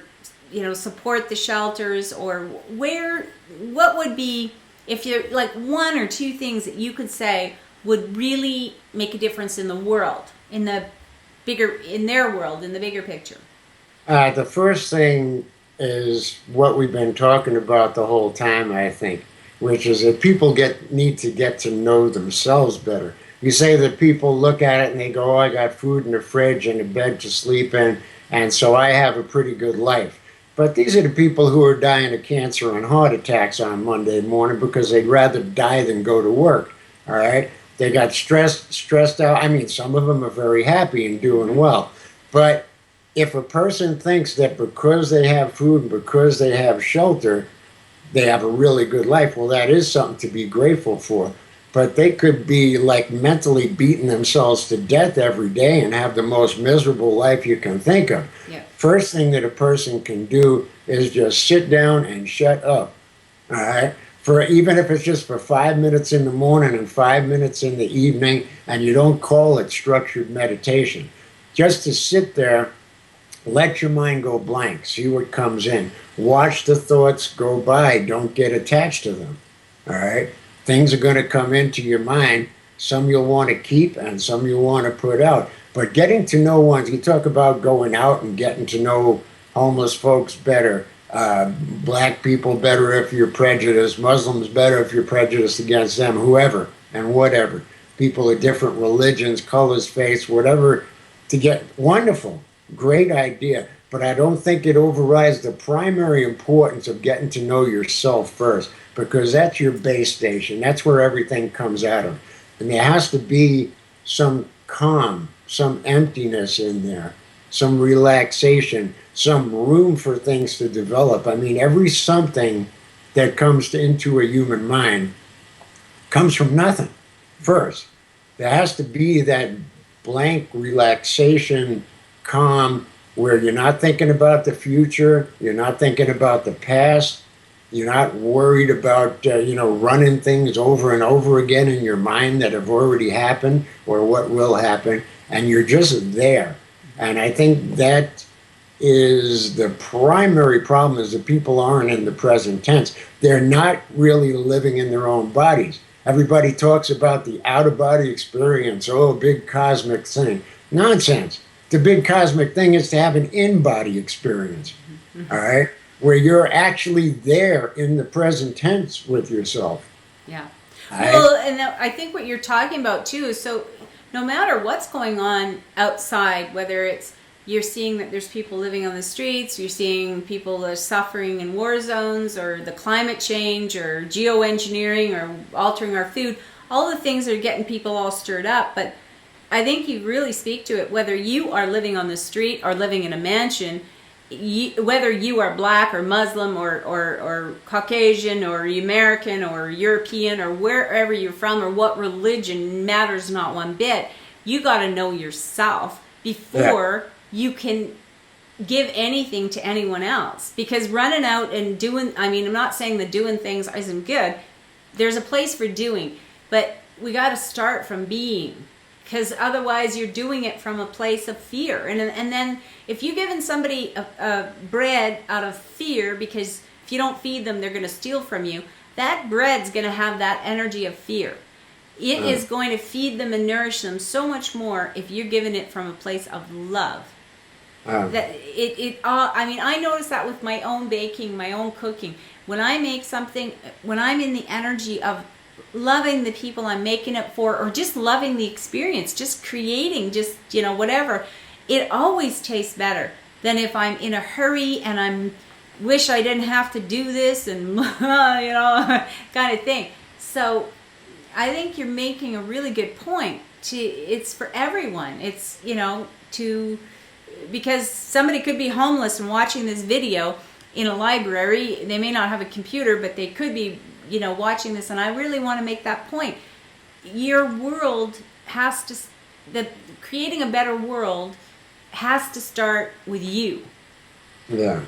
support the shelters, or what would be, if you're like, one or two things that you could say would really make a difference in the world, in their world, in the bigger picture? The first thing is what we've been talking about the whole time, I think, which is that people need to get to know themselves better. You say that people look at it and they go, oh, I got food in the fridge and a bed to sleep in, and so I have a pretty good life. But these are the people who are dying of cancer and heart attacks on Monday morning because they'd rather die than go to work. All right? They got stressed out. I mean, some of them are very happy and doing well. But if a person thinks that because they have food and because they have shelter, they have a really good life, well, that is something to be grateful for. But they could be like mentally beating themselves to death every day and have the most miserable life you can think of. Yeah. First thing that a person can do is just sit down and shut up. All right? For even if it's just for 5 minutes in the morning and 5 minutes in the evening, and you don't call it structured meditation. Just to sit there, let your mind go blank, see what comes in. Watch the thoughts go by, don't get attached to them. All right? Things are going to come into your mind. Some you'll want to keep and some you'll want to put out. But getting to know you talk about going out and getting to know homeless folks better, black people better if you're prejudiced, Muslims better if you're prejudiced against them, whoever and whatever. People of different religions, colors, faiths, whatever, to get wonderful, great idea. But I don't think it overrides the primary importance of getting to know yourself first, because that's your base station. That's where everything comes out of. And there has to be some calm, some emptiness in there, some relaxation, some room for things to develop. I mean, every something that comes into a human mind comes from nothing first. There has to be that blank relaxation, calm, where you're not thinking about the future, you're not thinking about the past, you're not worried about, running things over and over again in your mind that have already happened or what will happen, and you're just there. And I think that is the primary problem, is that people aren't in the present tense. They're not really living in their own bodies. Everybody talks about the out-of-body experience, a big cosmic thing. Nonsense. The big cosmic thing is to have an in-body experience, all right? Where you're actually there in the present tense with yourself. Yeah. Well, and I think what you're talking about too is, so no matter what's going on outside, whether it's you're seeing that there's people living on the streets, you're seeing people that are suffering in war zones, or the climate change, or geoengineering, or altering our food, all the things that are getting people all stirred up. But I think you really speak to it, whether you are living on the street or living in a mansion, whether you are black or Muslim or Caucasian or American or European or wherever you're from or what religion, matters not one bit. You got to know yourself before you can give anything to anyone else. Because running out and doing, I mean, I'm not saying that doing things isn't good. There's a place for doing, but we got to start from being. Because otherwise you're doing it from a place of fear. And then if you've given somebody a bread out of fear, because if you don't feed them, they're going to steal from you, that bread's going to have that energy of fear. It is going to feed them and nourish them so much more if you're giving it from a place of love. I mean, I notice that with my own baking, my own cooking. When I make something, when I'm in the energy of loving the people I'm making it for, or just loving the experience, just creating, just, whatever, it always tastes better than if I'm in a hurry and I'm wish I didn't have to do this and, kind of thing. So I think you're making a really good point. It's for everyone. It's, to because somebody could be homeless and watching this video in a library. They may not have a computer, but they could be, watching this. And I really want to make that point. Your world has to, creating a better world has to start with you. Yeah.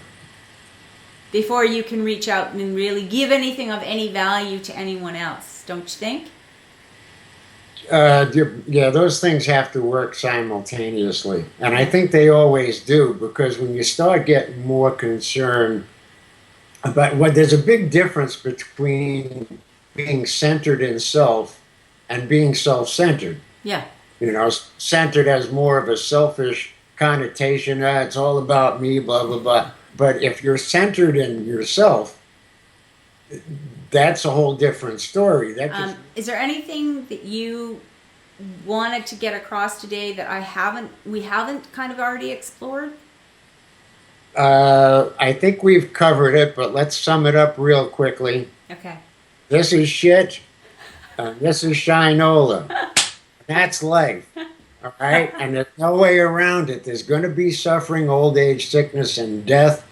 Before you can reach out and really give anything of any value to anyone else, don't you think? Yeah, those things have to work simultaneously. And I think they always do, because when you start getting more concerned about there's a big difference between being centered in self and being self-centered. Yeah. Centered has more of a selfish connotation. It's all about me, blah, blah, blah. But if you're centered in yourself, that's a whole different story. Is there anything that you wanted to get across today that we haven't kind of already explored? I think we've covered it, but let's sum it up real quickly. Okay. This is shit. This is Shinola. That's life. All right? And there's no way around it. There's going to be suffering, old age, sickness, and death.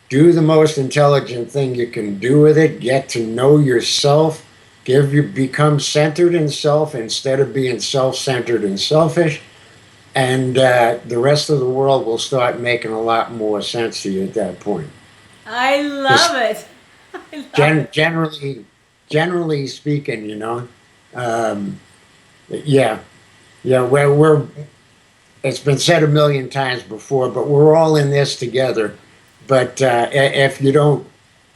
Do the most intelligent thing you can do with it. Get to know yourself. Become centered in self instead of being self-centered and selfish. And the rest of the world will start making a lot more sense to you at that point. I love it. Generally speaking, yeah, we're. It's been said a million times before, but we're all in this together. But if you don't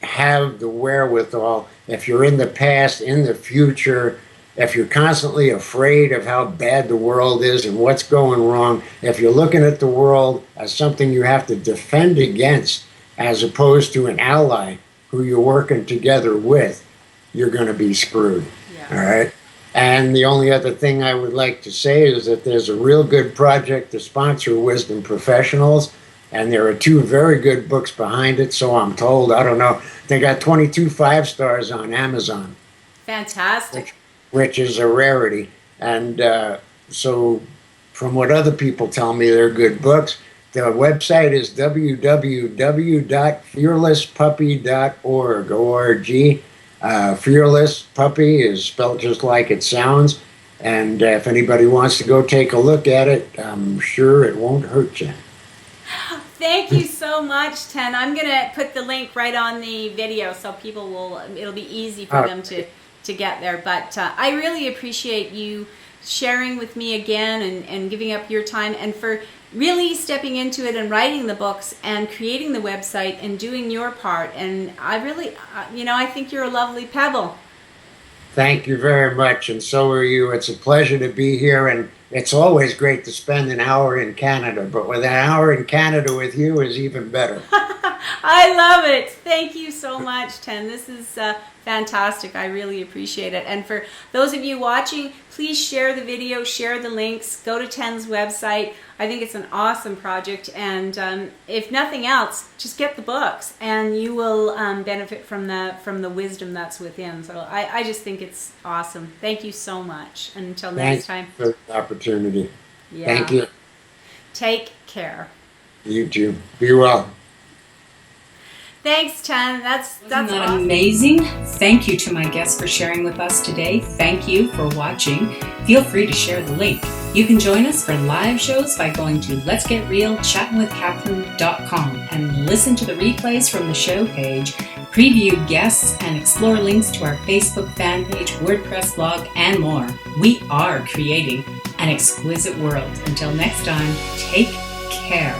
have the wherewithal, if you're in the past, in the future, if you're constantly afraid of how bad the world is and what's going wrong, if you're looking at the world as something you have to defend against as opposed to an ally who you're working together with, you're going to be screwed. Yeah. All right? And the only other thing I would like to say is that there's a real good project to sponsor wisdom professionals. And there are 2 very good books behind it, so I'm told. I don't know. They got 22 5-stars on Amazon. Fantastic. Which is a rarity. And so from what other people tell me, they're good books. The website is www.fearlesspuppy.org, O-R-G. Fearless Puppy is spelled just like it sounds. And if anybody wants to go take a look at it, I'm sure it won't hurt you. Thank you so much, Ten. I'm going to put the link right on the video so it'll be easy for them to get there. But I really appreciate you sharing with me again and giving up your time and for really stepping into it and writing the books and creating the website and doing your part. And I really, I think you're a lovely pebble. Thank you very much, and so are you. It's a pleasure to be here, and it's always great to spend an hour in Canada, but with an hour in Canada with you is even better. I love it. Thank you so much, Ten. This is fantastic. I really appreciate it. And for those of you watching, please share the video, share the links, go to Ten's website. I think it's an awesome project, and if nothing else, just get the books, and you will benefit from the wisdom that's within. So I just think it's awesome. Thank you so much. And until next time. Thanks for the opportunity. Yeah. Thank you. Take care. You too. Be well. Thanks, Ten. That's Wasn't that awesome. Amazing? Thank you to my guests for sharing with us today. Thank you for watching. Feel free to share the link. You can join us for live shows by going to letsgetrealchattinwithkatherine.com and listen to the replays from the show page, preview guests, and explore links to our Facebook fan page, WordPress blog, and more. We are creating an exquisite world. Until next time, take care.